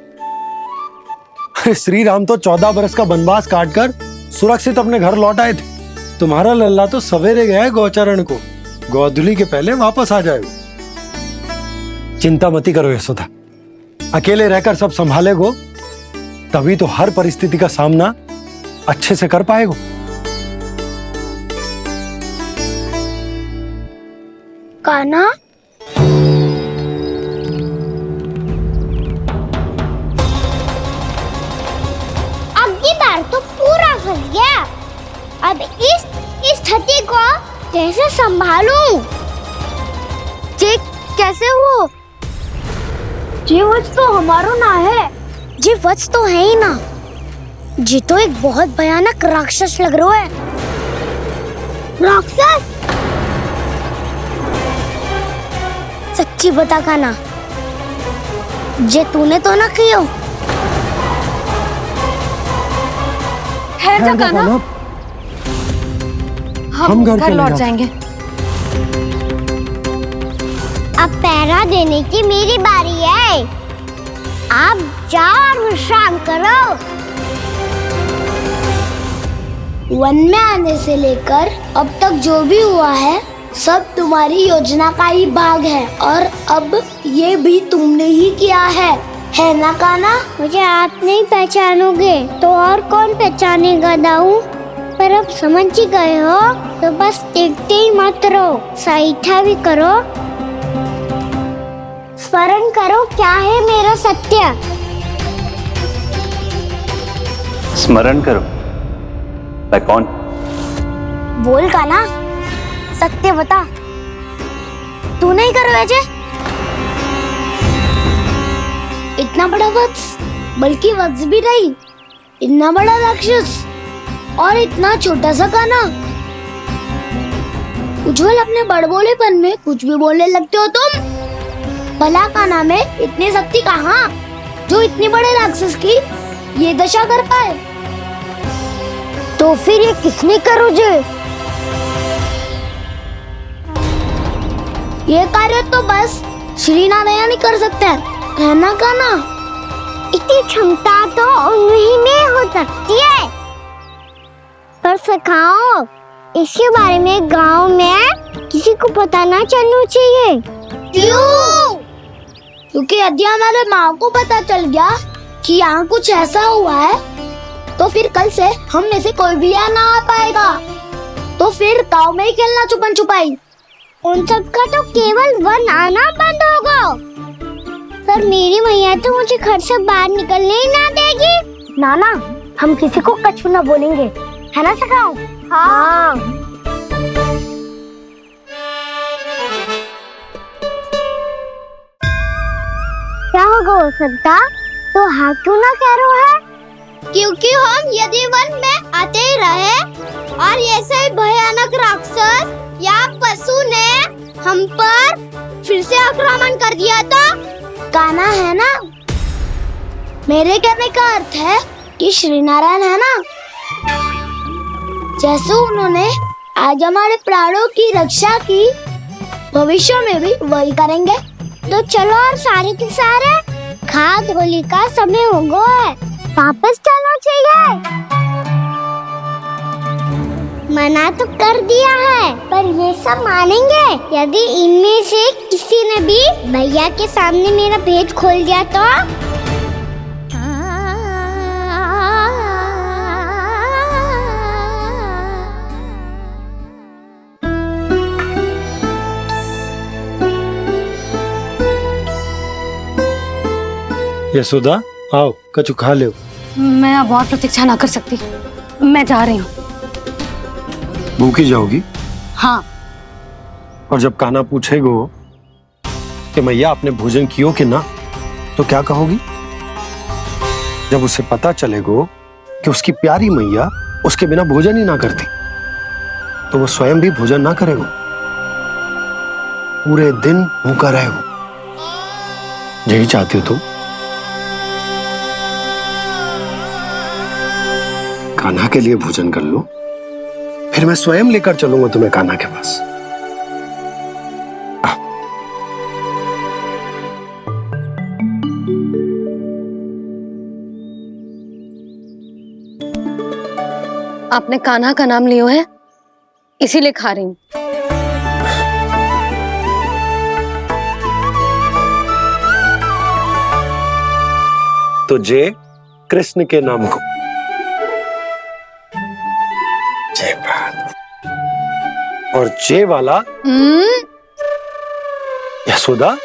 अरे श्री राम तो 14 बरस का वनवास काटकर सुरक्षित अपने घर लौट आए थे। तुम्हारा लल्ला तो सवेरे गया है गौचरण को, गोधूली के पहले वापस आ जाएगा। चिंता मती करो यशोदा, अकेले रहकर सब संभालेगो तभी तो हर परिस्थिति का सामना अच्छे से कर पाएगो। कान्हा, अब की बार तो पूरा फंस गया। अब इस स्थिति को कैसे संभालूं? जे कैसे हो? जी वत्स तो हमारो ना है। जी वत्स तो है ही ना। जी तो एक बहुत भयानक राक्षस लग रहा है। राक्षस? सच्ची बता कान्हा, जे तूने तो ना कियो? है जा कान्हा, हम घर लौट जाएंगे। अब पहरा देने की मेरी बारी है। आप जाओ और विश्राम करो। वन में आने से लेकर अब तक जो भी हुआ है सब तुम्हारी योजना का ही भाग है और अब ये भी तुमने ही किया है ना कान्हा? मुझे आप नहीं पहचानोगे तो और कौन पहचानेगा दाऊ? पर अब समझ ही गए हो तो बस देखते ही मत रहो, सहीठा भी करो। स्मरण करो क्या है मेरा सत्य। स्मरण करो? मैं कौन? बोल कान्हा, सत्य बता। तू नहीं करो अजय? इतना बड़ा वत्स, बल्कि वत्स भी नहीं, इतना बड़ा राक्षस और इतना छोटा सा कान्हा। उज्जवल अपने बड़बोलेपन में कुछ भी बोलने लगते हो तुम। भला कान्हा में इतनी शक्ति कहाँ जो इतने बड़े राक्षस की ये दशा कर पाए। तो फिर ये किसने करो जे? ये कार्य तो बस श्री नारायण ही कर सकते हैं, है ना कान्हा? इतनी क्षमता तो उन्हीं में हो सकती है। पर सखाओ, इसके बारे में गांव में किसी को पता ना चलना चाहिए। क्यों? क्योंकि यदि हमारे माँ को पता चल गया कि यहाँ कुछ ऐसा हुआ है, तो फिर कल से हम में से कोई भी यहाँ ना आ पाएगा। तो फिर गांव में ही खेलना छुपन छुपाई। उन सब का तो केवल वन आना बंद होगा। पर मेरी मैया तो मुझे घर से बाहर निकलने ही ना देगी। नाना, हम किसी को कछु ना बोलेंगे, है ना सखाओ? हाँ। क्या होगा हो सकता? तो हाँ क्यों ना कह रहा है? क्योंकि हम यदि वन में आते ही रहे और ऐसे भयानक राक्षस या पशु ने हम पर फिर से आक्रमण कर दिया तो कान्हा, है ना? मेरे कहने का अर्थ है कि श्री नारायण है ना, जैसे उन्होंने आज हमारे प्राणों की रक्षा की, भविष्य में भी वही करेंगे। तो चलो और सारे के सारे खाद होली का समय हो गया है, वापस चलना चाहिए। मना तो कर दिया है, पर ये सब मानेंगे यदि इनमें से किसी ने भी भैया के सामने मेरा भेद खोल दिया तो? यशोदा, आओ कछु खा लो। मैं अब और प्रतीक्षा ना कर सकती, मैं जा रही हूँ। भूखी जाओगी? हाँ। और जब कान्हा पूछेगो कि मैया आपने भोजन कियो कि ना, तो क्या कहोगी? जब उसे पता चलेगो कि उसकी प्यारी मैया उसके बिना भोजन ही ना करती, तो वो स्वयं भी भोजन ना करेगो, पूरे दिन भूखा रहेगो। यही चाहती हो तुम? कान्हा के लिए भोजन कर लो, फिर मैं स्वयं लेकर चलूंगा तुम्हें कान्हा के पास। आपने कान्हा का नाम लियो है, इसीलिए खा रही हूँ। तो जय कृष्ण के नाम को। जय बात। और जय वाला यशोदा,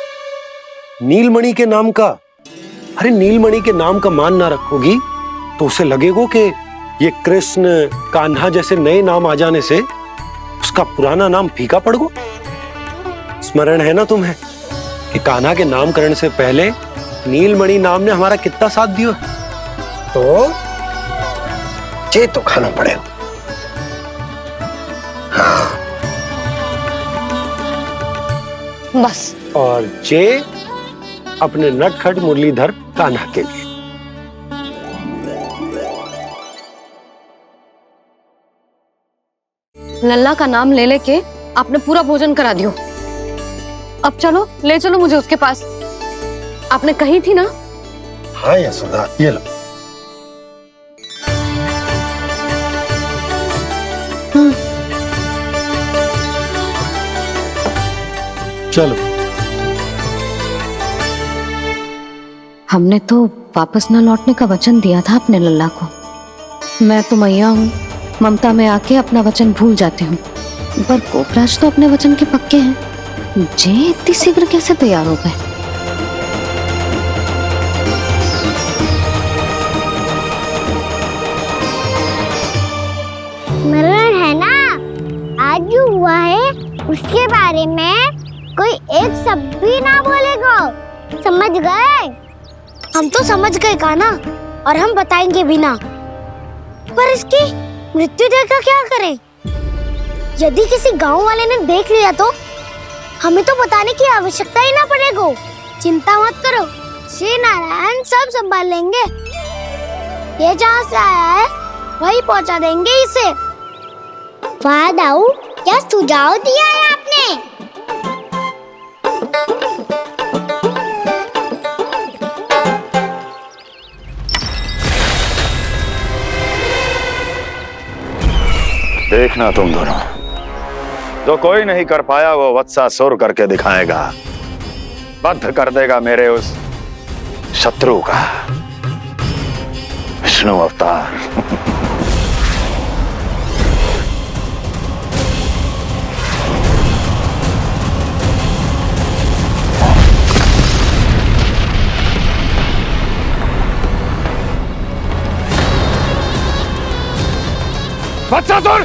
नीलमणि के नाम का। अरे नीलमणि के नाम का मान ना रखोगी तो उसे लगेगा कि ये कृष्ण कान्हा जैसे नए नाम आ जाने से उसका पुराना नाम फीका पड़ गो। स्मरण है ना तुम्हें कि कान्हा के नामकरण से पहले नीलमणि नाम ने हमारा कितना साथ दिया? तो जे तो खाना पड़ेगा। हाँ। बस। और जे अपने नटखट मुरलीधर कान्हा के लिए। लल्ला का नाम ले लेके आपने पूरा भोजन करा दियो। अब चलो, ले चलो मुझे उसके पास। आपने कही थी ना? हाँ यशोदा, ये लो। चलो। हमने तो वापस न लौटने का वचन दिया था अपने लल्ला को। मैं तो मैया हूँ, ममता में आके अपना वचन भूल जाती हूँ, पर गोपराज तो अपने वचन के पक्के हैं। जे इतनी शीघ्र कैसे तैयार हो गए? मरण है ना, आज जो हुआ है उसके बारे में कोई एक शब्द भी ना बोलेगा, समझ गए? हम तो समझ गए कान्हा, और हम बताएंगे भी ना। पर इसकी मृत्यु देखकर क्या करें? यदि किसी गांव वाले ने देख लिया तो हमें तो बताने की आवश्यकता ही ना पड़ेगा। चिंता मत करो, श्री नारायण सब संभाल लेंगे। ये जहाँ से आया है वही पहुँचा देंगे इसे। वाह दाऊ, क्या सुझाव दिया है आपने। देखना तुम दोनों, जो कोई नहीं कर पाया वो वत्सासुर करके दिखाएगा, बद्ध कर देगा मेरे उस शत्रु का विष्णु अवतार। वत्सासुर!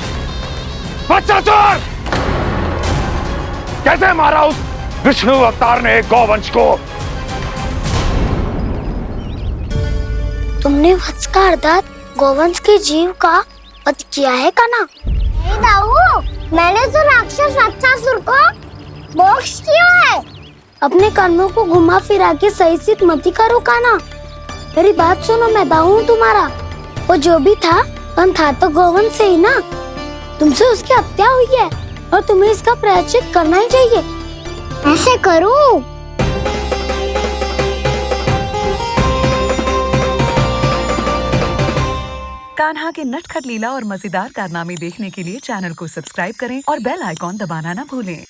वत्सासुर! कैसे मारा उस विष्णु अवतार ने एक गौवंश को? तुमने वत्स का अर्थात गोवंश के जीव का वध किया है कान्हा? नहीं दाऊ, मैंने तो राक्षस वत्सासुर को मोक्ष किया है। अपने कर्मों को घुमा फिरा के सही सिद्ध मत करो कान्हा। मेरी बात सुनो, मैं दाऊ हूँ तुम्हारा। वो जो भी था था तो गोवंश से ही ना। तुमसे उसकी हत्या हुई है और तुम्हें इसका प्रायश्चित करना ही चाहिए। ऐसे करूं? कान्हा के नटखट लीला और मजेदार कारनामे देखने के लिए चैनल को सब्सक्राइब करें और बेल आइकॉन दबाना ना भूलें।